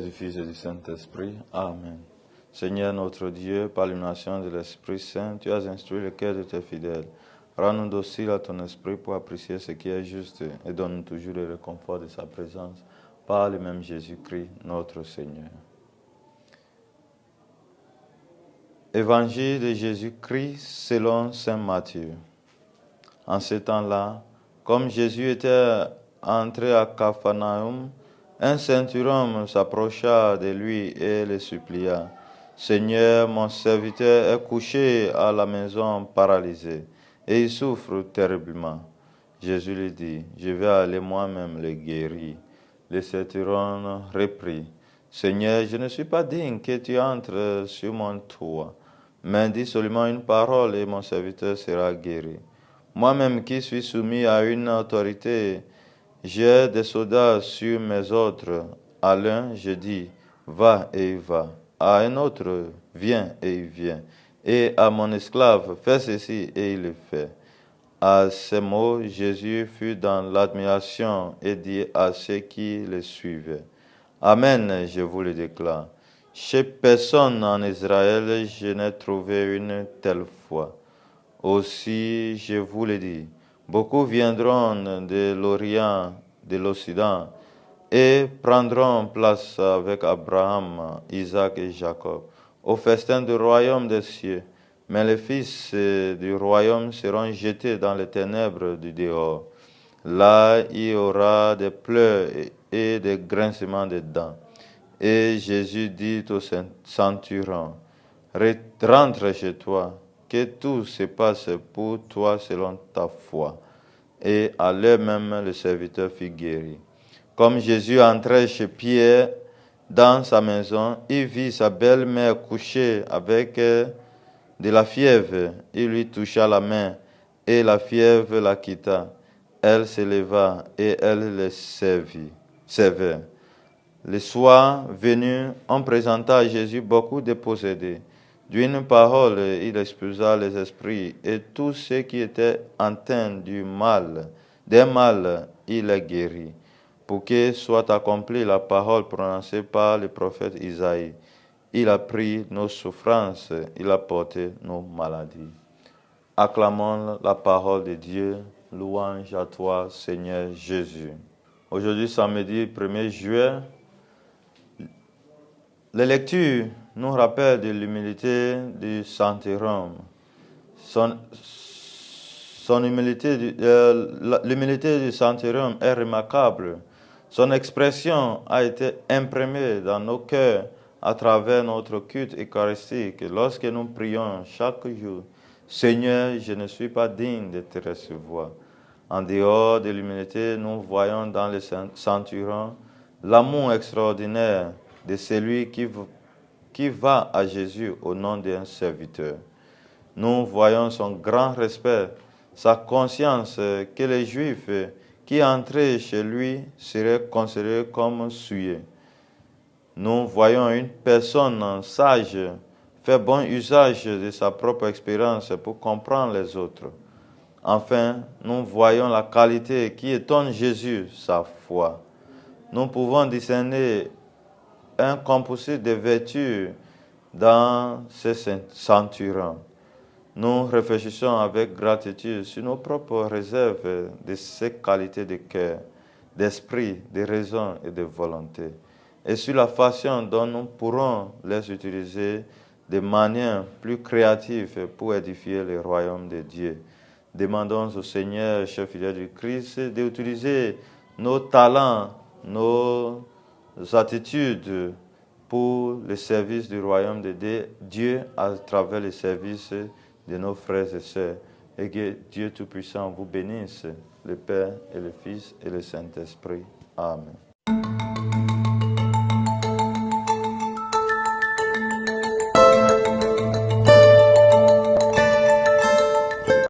du Fils et du Saint-Esprit. Amen. Seigneur notre Dieu, par l'illumination de l'Esprit Saint, tu as instruit le cœur de tes fidèles. Rends-nous dociles à ton esprit pour apprécier ce qui est juste et donne-nous toujours le réconfort de sa présence par le même Jésus-Christ, notre Seigneur. Évangile de Jésus-Christ selon saint Matthieu. En ce temps-là, comme Jésus était entré à Capharnaüm, un centurion s'approcha de lui et le supplia. « Seigneur, mon serviteur est couché à la maison paralysé, et il souffre terriblement. » Jésus lui dit, « Je vais aller moi-même le guérir. » Le centurion reprit, « Seigneur, je ne suis pas digne que tu entres sur mon toit, mais dis seulement une parole et mon serviteur sera guéri. Moi-même qui suis soumis à une autorité, j'ai des soldats sur mes ordres. À l'un, je dis, va et il va. À un autre, viens et il vient. Et à mon esclave, fais ceci et il le fait. » À ces mots, Jésus fut dans l'admiration et dit à ceux qui le suivaient, « Amen, je vous le déclare. Chez personne en Israël, je n'ai trouvé une telle foi. Aussi, je vous le dis, beaucoup viendront de l'Orient, de l'Occident, et prendront place avec Abraham, Isaac et Jacob au festin du royaume des cieux. Mais les fils du royaume seront jetés dans les ténèbres du dehors. Là, il y aura des pleurs et des grincements de dents. » Et Jésus dit au centurion, « Rentre chez toi, que tout se passe pour toi selon ta foi. » Et à l'heure même, le serviteur fut guéri. Comme Jésus entrait chez Pierre dans sa maison, il vit sa belle-mère couchée avec de la fièvre. Il lui toucha la main et la fièvre la quitta. Elle se leva et elle le servait. Le soir venu, on présenta à Jésus beaucoup de possédés. D'une parole, il expulsa les esprits et tous ceux qui étaient atteints d'un mal, il les guérit. Pour que soit accomplie la parole prononcée par le prophète Isaïe. Il a pris nos souffrances, il a porté nos maladies. Acclamons la parole de Dieu. Louange à toi, Seigneur Jésus. Aujourd'hui, samedi 1er juillet, les lectures nous rappellent de l'humilité du centurion. L'humilité du centurion est remarquable. Son expression a été imprimée dans nos cœurs à travers notre culte eucharistique lorsque nous prions chaque jour. « Seigneur, je ne suis pas digne de te recevoir. » En dehors de l'humilité, nous voyons dans le centurion l'amour extraordinaire de celui qui va à Jésus au nom d'un serviteur. Nous voyons son grand respect, sa conscience que les Juifs qui entraient chez lui seraient considérés comme souillés. Nous voyons une personne sage faire bon usage de sa propre expérience pour comprendre les autres. Enfin, nous voyons la qualité qui étonne Jésus, sa foi. Nous pouvons discerner un composite de vertus dans ce centurion. Nous réfléchissons avec gratitude sur nos propres réserves de ces qualités de cœur, d'esprit, de raison et de volonté, et sur la façon dont nous pourrons les utiliser de manière plus créative pour édifier le royaume de Dieu. Demandons au Seigneur, chef fidèle du Christ, d'utiliser nos talents, nos attitudes pour le service du royaume de Dieu à travers le service de nos frères et sœurs. Et que Dieu Tout-Puissant vous bénisse, le Père et le Fils et le Saint-Esprit. Amen.